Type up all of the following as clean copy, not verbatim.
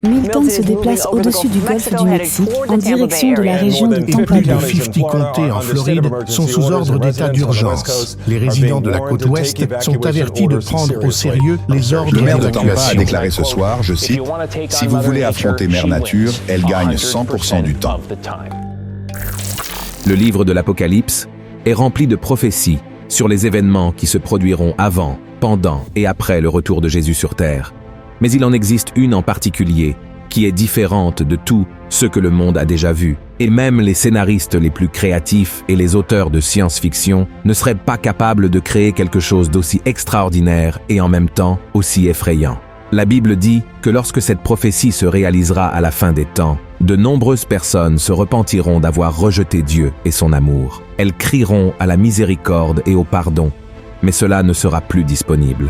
Milton se déplace au-dessus du golfe du Mexique en direction de la région de Tampa Plus de Bay. 50 comtés en Floride sont sous ordre d'état d'urgence. Les résidents de la côte ouest sont avertis de prendre au sérieux les ordres Le maire de Tampa a d'évacuation. déclaré ce soir, je cite, « Si vous voulez affronter Mère Nature, elle gagne 100% du temps. » Le livre de l'Apocalypse est rempli de prophéties sur les événements qui se produiront avant, pendant et après le retour de Jésus sur terre. Mais il en existe une en particulier qui est différente de tout ce que le monde a déjà vu. Et même les scénaristes les plus créatifs et les auteurs de science-fiction ne seraient pas capables de créer quelque chose d'aussi extraordinaire et en même temps aussi effrayant. La Bible dit que lorsque cette prophétie se réalisera à la fin des temps, de nombreuses personnes se repentiront d'avoir rejeté Dieu et son amour. Elles crieront à la miséricorde et au pardon, mais cela ne sera plus disponible.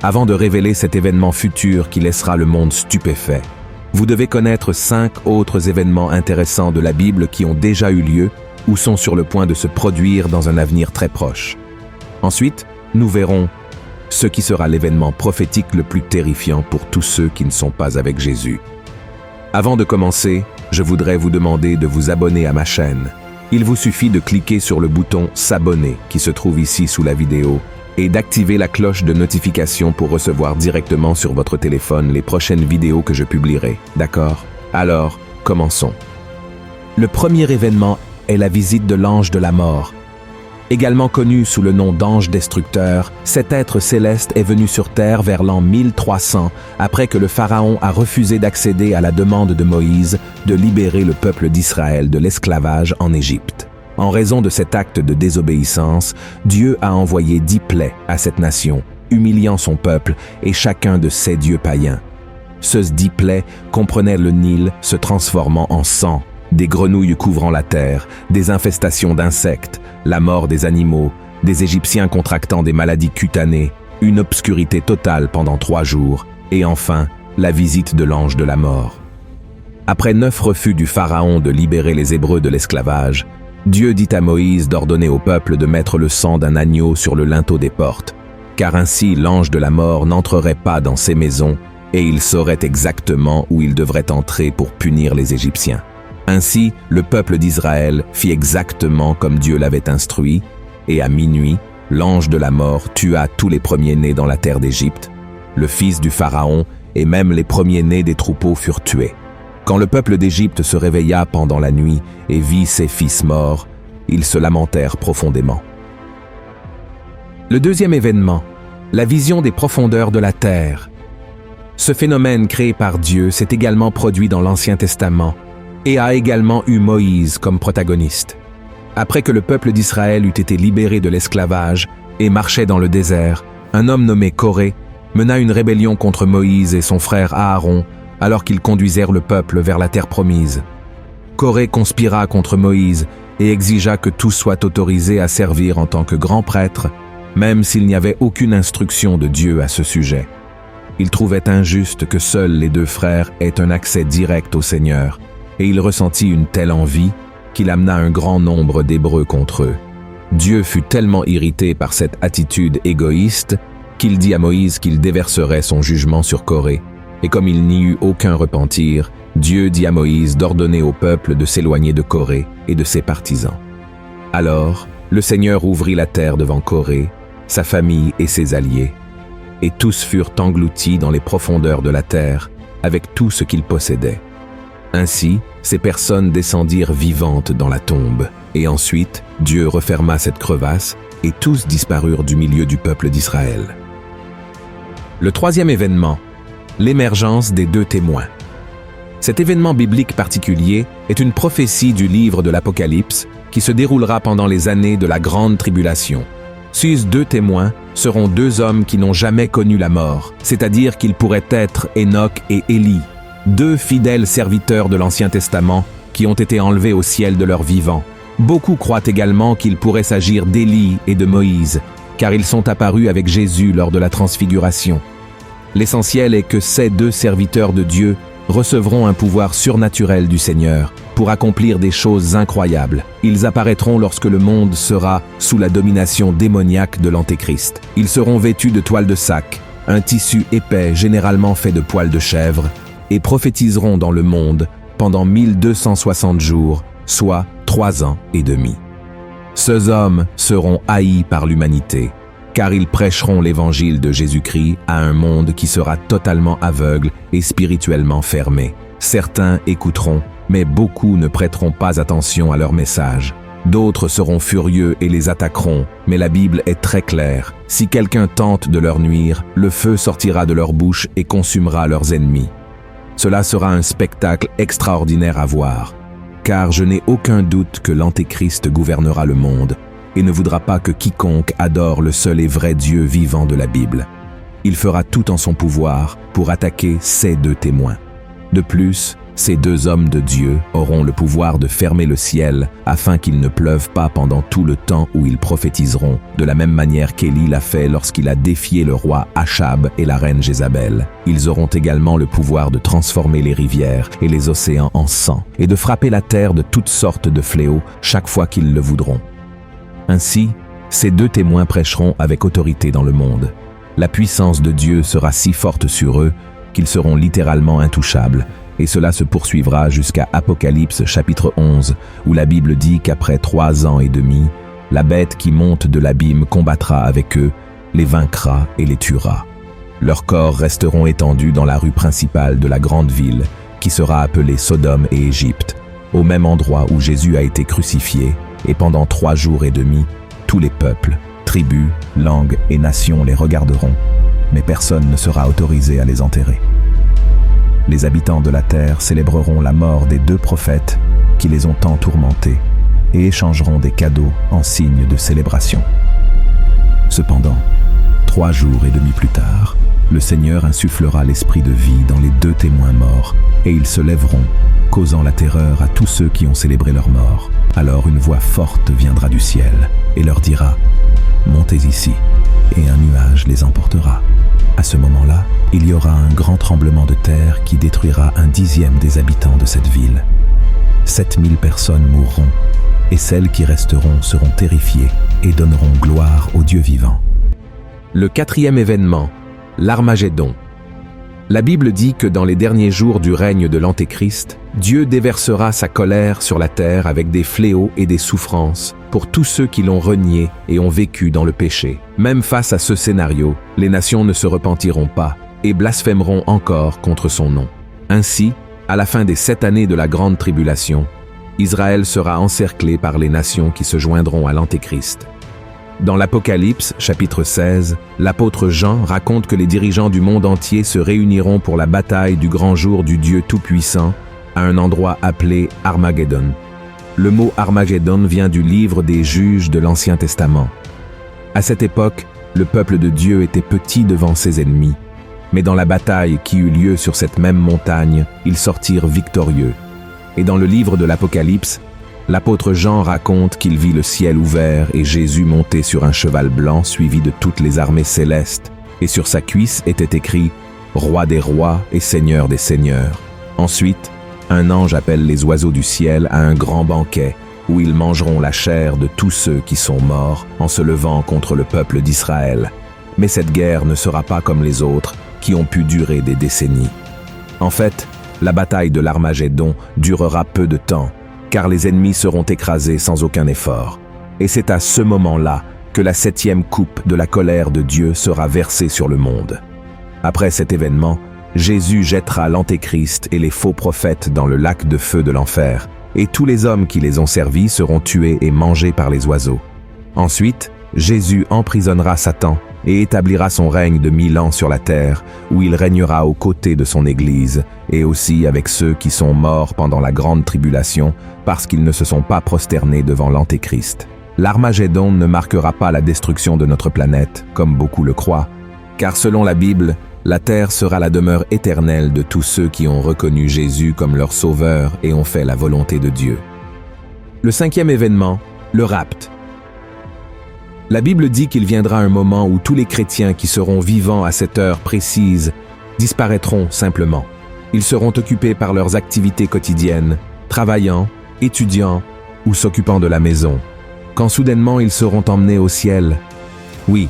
Avant de révéler cet événement futur qui laissera le monde stupéfait, vous devez connaître 5 autres événements intéressants de la Bible qui ont déjà eu lieu ou sont sur le point de se produire dans un avenir très proche. Ensuite, nous verrons ce qui sera l'événement prophétique le plus terrifiant pour tous ceux qui ne sont pas avec Jésus. Avant de commencer, je voudrais vous demander de vous abonner à ma chaîne. Il vous suffit de cliquer sur le bouton « S'abonner » qui se trouve ici sous la vidéo et d'activer la cloche de notification pour recevoir directement sur votre téléphone les prochaines vidéos que je publierai. D'accord? Alors, commençons. Le premier événement est la visite de l'ange de la mort. Également connu sous le nom d'ange destructeur, cet être céleste est venu sur terre vers l'an 1300, après que le pharaon a refusé d'accéder à la demande de Moïse de libérer le peuple d'Israël de l'esclavage en Égypte. En raison de cet acte de désobéissance, Dieu a envoyé 10 plaies à cette nation, humiliant son peuple et chacun de ses dieux païens. Ces 10 plaies comprenaient le Nil se transformant en sang, des grenouilles couvrant la terre, des infestations d'insectes, la mort des animaux, des Égyptiens contractant des maladies cutanées, une obscurité totale pendant 3 jours, et enfin, la visite de l'ange de la mort. Après 9 refus du pharaon de libérer les Hébreux de l'esclavage, Dieu dit à Moïse d'ordonner au peuple de mettre le sang d'un agneau sur le linteau des portes, car ainsi l'ange de la mort n'entrerait pas dans ces maisons et il saurait exactement où il devrait entrer pour punir les Égyptiens. Ainsi, le peuple d'Israël fit exactement comme Dieu l'avait instruit, et à minuit, l'ange de la mort tua tous les premiers-nés dans la terre d'Égypte, le fils du pharaon et même les premiers-nés des troupeaux furent tués. Quand le peuple d'Égypte se réveilla pendant la nuit et vit ses fils morts, ils se lamentèrent profondément. Le deuxième événement, la vision des profondeurs de la terre. Ce phénomène créé par Dieu s'est également produit dans l'Ancien Testament et a également eu Moïse comme protagoniste. Après que le peuple d'Israël eut été libéré de l'esclavage et marchait dans le désert, un homme nommé Coré mena une rébellion contre Moïse et son frère Aaron alors qu'ils conduisèrent le peuple vers la terre promise. Coré conspira contre Moïse et exigea que tous soient autorisés à servir en tant que grands prêtres, même s'il n'y avait aucune instruction de Dieu à ce sujet. Il trouvait injuste que seuls les 2 frères aient un accès direct au Seigneur, et il ressentit une telle envie qu'il amena un grand nombre d'Hébreux contre eux. Dieu fut tellement irrité par cette attitude égoïste qu'il dit à Moïse qu'il déverserait son jugement sur Coré. Et comme il n'y eut aucun repentir, Dieu dit à Moïse d'ordonner au peuple de s'éloigner de Coré et de ses partisans. Alors, le Seigneur ouvrit la terre devant Coré, sa famille et ses alliés, et tous furent engloutis dans les profondeurs de la terre, avec tout ce qu'ils possédaient. Ainsi, ces personnes descendirent vivantes dans la tombe, et ensuite, Dieu referma cette crevasse, et tous disparurent du milieu du peuple d'Israël. Le troisième événement, l'émergence des 2 témoins. Cet événement biblique particulier est une prophétie du livre de l'Apocalypse qui se déroulera pendant les années de la Grande Tribulation. Ces 2 témoins seront 2 hommes qui n'ont jamais connu la mort, c'est-à-dire qu'ils pourraient être Enoch et Élie, 2 fidèles serviteurs de l'Ancien Testament qui ont été enlevés au ciel de leur vivant. Beaucoup croient également qu'il pourrait s'agir d'Élie et de Moïse, car ils sont apparus avec Jésus lors de la transfiguration. L'essentiel est que ces 2 serviteurs de Dieu recevront un pouvoir surnaturel du Seigneur pour accomplir des choses incroyables. Ils apparaîtront lorsque le monde sera sous la domination démoniaque de l'Antéchrist. Ils seront vêtus de toile de sac, un tissu épais généralement fait de poils de chèvre, et prophétiseront dans le monde pendant 1260 jours, soit 3 ans et demi. Ces hommes seront haïs par l'humanité, car ils prêcheront l'évangile de Jésus-Christ à un monde qui sera totalement aveugle et spirituellement fermé. Certains écouteront, mais beaucoup ne prêteront pas attention à leur message. D'autres seront furieux et les attaqueront, mais la Bible est très claire. Si quelqu'un tente de leur nuire, le feu sortira de leur bouche et consumera leurs ennemis. Cela sera un spectacle extraordinaire à voir, car je n'ai aucun doute que l'Antéchrist gouvernera le monde et ne voudra pas que quiconque adore le seul et vrai Dieu vivant de la Bible. Il fera tout en son pouvoir pour attaquer ces 2 témoins. De plus, ces 2 hommes de Dieu auront le pouvoir de fermer le ciel afin qu'il ne pleuve pas pendant tout le temps où ils prophétiseront, de la même manière qu'Élie l'a fait lorsqu'il a défié le roi Achab et la reine Jézabel. Ils auront également le pouvoir de transformer les rivières et les océans en sang et de frapper la terre de toutes sortes de fléaux chaque fois qu'ils le voudront. Ainsi, ces 2 témoins prêcheront avec autorité dans le monde. La puissance de Dieu sera si forte sur eux qu'ils seront littéralement intouchables, et cela se poursuivra jusqu'à Apocalypse chapitre 11, où la Bible dit qu'après 3 ans et demi, la bête qui monte de l'abîme combattra avec eux, les vaincra et les tuera. Leurs corps resteront étendus dans la rue principale de la grande ville, qui sera appelée Sodome et Égypte, au même endroit où Jésus a été crucifié, et pendant 3 jours et demi, tous les peuples, tribus, langues et nations les regarderont, mais personne ne sera autorisé à les enterrer. Les habitants de la terre célébreront la mort des 2 prophètes qui les ont tant tourmentés et échangeront des cadeaux en signe de célébration. Cependant, 3 jours et demi plus tard, le Seigneur insufflera l'esprit de vie dans les 2 témoins morts et ils se lèveront, causant la terreur à tous ceux qui ont célébré leur mort. Alors une voix forte viendra du ciel et leur dira « Montez ici » et un nuage les emportera. À ce moment-là, il y aura un grand tremblement de terre qui détruira 1/10 des habitants de cette ville. 7000 personnes mourront, et celles qui resteront seront terrifiées et donneront gloire au Dieu vivant. Le 4e événement, l'Armagédon. La Bible dit que dans les derniers jours du règne de l'Antéchrist, Dieu déversera sa colère sur la terre avec des fléaux et des souffrances pour tous ceux qui l'ont renié et ont vécu dans le péché. Même face à ce scénario, les nations ne se repentiront pas et blasphémeront encore contre son nom. Ainsi, à la fin des 7 années de la grande tribulation, Israël sera encerclé par les nations qui se joindront à l'Antéchrist. Dans l'Apocalypse, chapitre 16, l'apôtre Jean raconte que les dirigeants du monde entier se réuniront pour la bataille du grand jour du Dieu Tout-Puissant à un endroit appelé Armageddon. Le mot Armageddon vient du livre des Juges de l'Ancien Testament. À cette époque, le peuple de Dieu était petit devant ses ennemis, mais dans la bataille qui eut lieu sur cette même montagne, ils sortirent victorieux. Et dans le livre de l'Apocalypse, l'apôtre Jean raconte qu'il vit le ciel ouvert et Jésus monté sur un cheval blanc suivi de toutes les armées célestes, et sur sa cuisse était écrit « Roi des rois et Seigneur des seigneurs ». Ensuite, un ange appelle les oiseaux du ciel à un grand banquet où ils mangeront la chair de tous ceux qui sont morts en se levant contre le peuple d'Israël. Mais cette guerre ne sera pas comme les autres qui ont pu durer des décennies. En fait, la bataille de l'Armagédon durera peu de temps, car les ennemis seront écrasés sans aucun effort. Et c'est à ce moment-là que la 7e coupe de la colère de Dieu sera versée sur le monde. Après cet événement, Jésus jettera l'Antéchrist et les faux prophètes dans le lac de feu de l'enfer, et tous les hommes qui les ont servis seront tués et mangés par les oiseaux. Ensuite, Jésus emprisonnera Satan et établira son règne de 1000 ans sur la terre, où il régnera aux côtés de son Église, et aussi avec ceux qui sont morts pendant la grande tribulation, parce qu'ils ne se sont pas prosternés devant l'Antéchrist. L'Armagédon ne marquera pas la destruction de notre planète, comme beaucoup le croient, car selon la Bible, la terre sera la demeure éternelle de tous ceux qui ont reconnu Jésus comme leur sauveur et ont fait la volonté de Dieu. Le 5e événement, le rapt. La Bible dit qu'il viendra un moment où tous les chrétiens qui seront vivants à cette heure précise disparaîtront simplement. Ils seront occupés par leurs activités quotidiennes, travaillant, étudiant ou s'occupant de la maison, quand soudainement ils seront emmenés au ciel. Oui,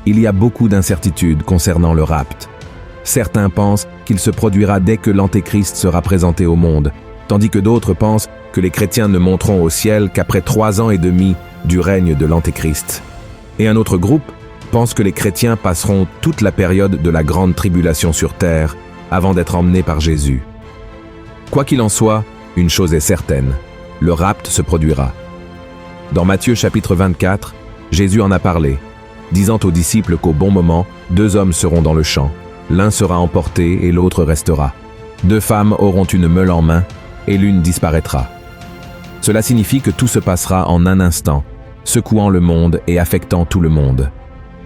il y a beaucoup d'incertitudes concernant le rapt. Certains pensent qu'il se produira dès que l'Antéchrist sera présenté au monde, tandis que d'autres pensent que les chrétiens ne monteront au ciel qu'après 3 ans et demi du règne de l'Antéchrist. Et un autre groupe pense que les chrétiens passeront toute la période de la grande tribulation sur terre avant d'être emmenés par Jésus. Quoi qu'il en soit, une chose est certaine, le rapt se produira. Dans Matthieu chapitre 24, Jésus en a parlé, disant aux disciples qu'au bon moment, 2 hommes seront dans le champ. L'un sera emporté et l'autre restera. 2 femmes auront une meule en main et l'une disparaîtra. Cela signifie que tout se passera en un instant, secouant le monde et affectant tout le monde.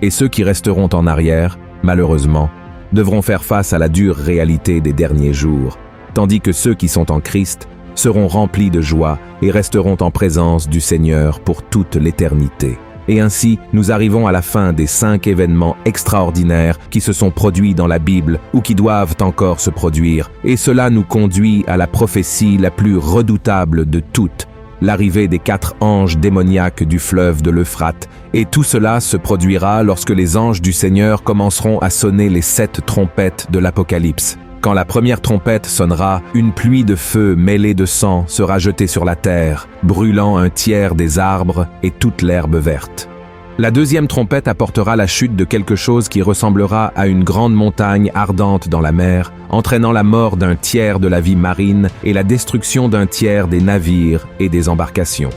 Et ceux qui resteront en arrière, malheureusement, devront faire face à la dure réalité des derniers jours, tandis que ceux qui sont en Christ seront remplis de joie et resteront en présence du Seigneur pour toute l'éternité. Et ainsi, nous arrivons à la fin des 5 événements extraordinaires qui se sont produits dans la Bible ou qui doivent encore se produire. Et cela nous conduit à la prophétie la plus redoutable de toutes, l'arrivée des 4 anges démoniaques du fleuve de l'Euphrate. Et tout cela se produira lorsque les anges du Seigneur commenceront à sonner les 7 trompettes de l'Apocalypse. Quand la première trompette sonnera, une pluie de feu mêlée de sang sera jetée sur la terre, brûlant un tiers des arbres et toute l'herbe verte. La deuxième trompette apportera la chute de quelque chose qui ressemblera à une grande montagne ardente dans la mer, entraînant la mort d'un tiers de la vie marine et la destruction d'un tiers des navires et des embarcations.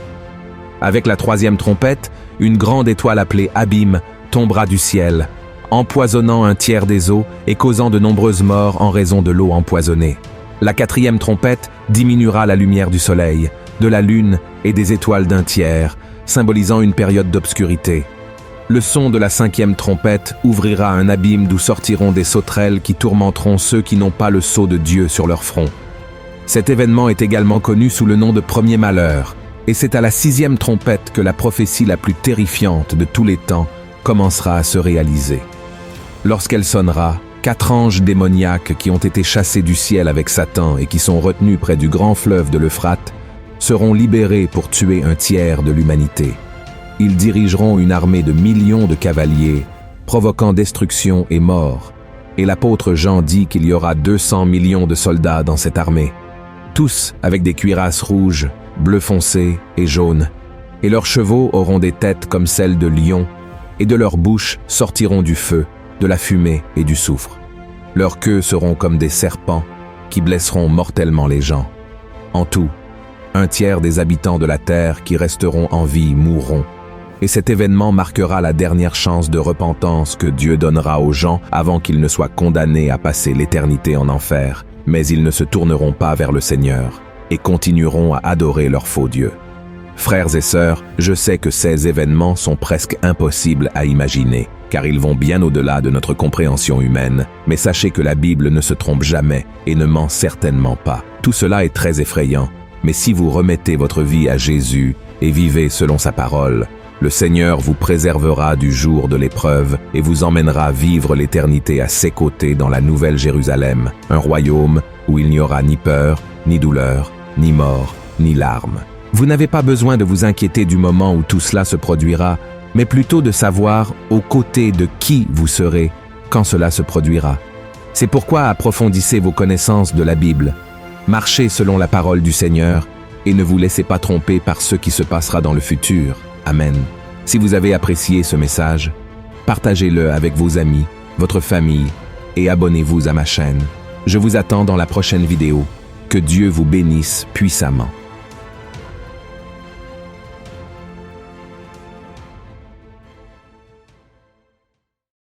Avec la troisième trompette, une grande étoile appelée Abîme tombera du ciel, empoisonnant un tiers des eaux et causant de nombreuses morts en raison de l'eau empoisonnée. La quatrième trompette diminuera la lumière du soleil, de la lune et des étoiles d'un tiers, symbolisant une période d'obscurité. Le son de la cinquième trompette ouvrira un abîme d'où sortiront des sauterelles qui tourmenteront ceux qui n'ont pas le sceau de Dieu sur leur front. Cet événement est également connu sous le nom de premier malheur, et c'est à la 6e trompette que la prophétie la plus terrifiante de tous les temps commencera à se réaliser. Lorsqu'elle sonnera, 4 anges démoniaques qui ont été chassés du ciel avec Satan et qui sont retenus près du grand fleuve de l'Euphrate seront libérés pour tuer un tiers de l'humanité. Ils dirigeront une armée de millions de cavaliers, provoquant destruction et mort. Et l'apôtre Jean dit qu'il y aura 200 millions de soldats dans cette armée, tous avec des cuirasses rouges, bleu foncé et jaunes. Et leurs chevaux auront des têtes comme celles de lions, et de leurs bouches sortiront du feu, de la fumée et du soufre. Leurs queues seront comme des serpents qui blesseront mortellement les gens. En tout, 1/3 des habitants de la terre qui resteront en vie mourront. Et cet événement marquera la dernière chance de repentance que Dieu donnera aux gens avant qu'ils ne soient condamnés à passer l'éternité en enfer. Mais ils ne se tourneront pas vers le Seigneur et continueront à adorer leur faux Dieu. Frères et sœurs, je sais que ces événements sont presque impossibles à imaginer, car ils vont bien au-delà de notre compréhension humaine. Mais sachez que la Bible ne se trompe jamais et ne ment certainement pas. Tout cela est très effrayant, mais si vous remettez votre vie à Jésus et vivez selon sa parole, le Seigneur vous préservera du jour de l'épreuve et vous emmènera vivre l'éternité à ses côtés dans la Nouvelle Jérusalem, un royaume où il n'y aura ni peur, ni douleur, ni mort, ni larmes. Vous n'avez pas besoin de vous inquiéter du moment où tout cela se produira, mais plutôt de savoir aux côtés de qui vous serez quand cela se produira. C'est pourquoi approfondissez vos connaissances de la Bible, marchez selon la parole du Seigneur et ne vous laissez pas tromper par ce qui se passera dans le futur. Amen. Si vous avez apprécié ce message, partagez-le avec vos amis, votre famille et abonnez-vous à ma chaîne. Je vous attends dans la prochaine vidéo. Que Dieu vous bénisse puissamment.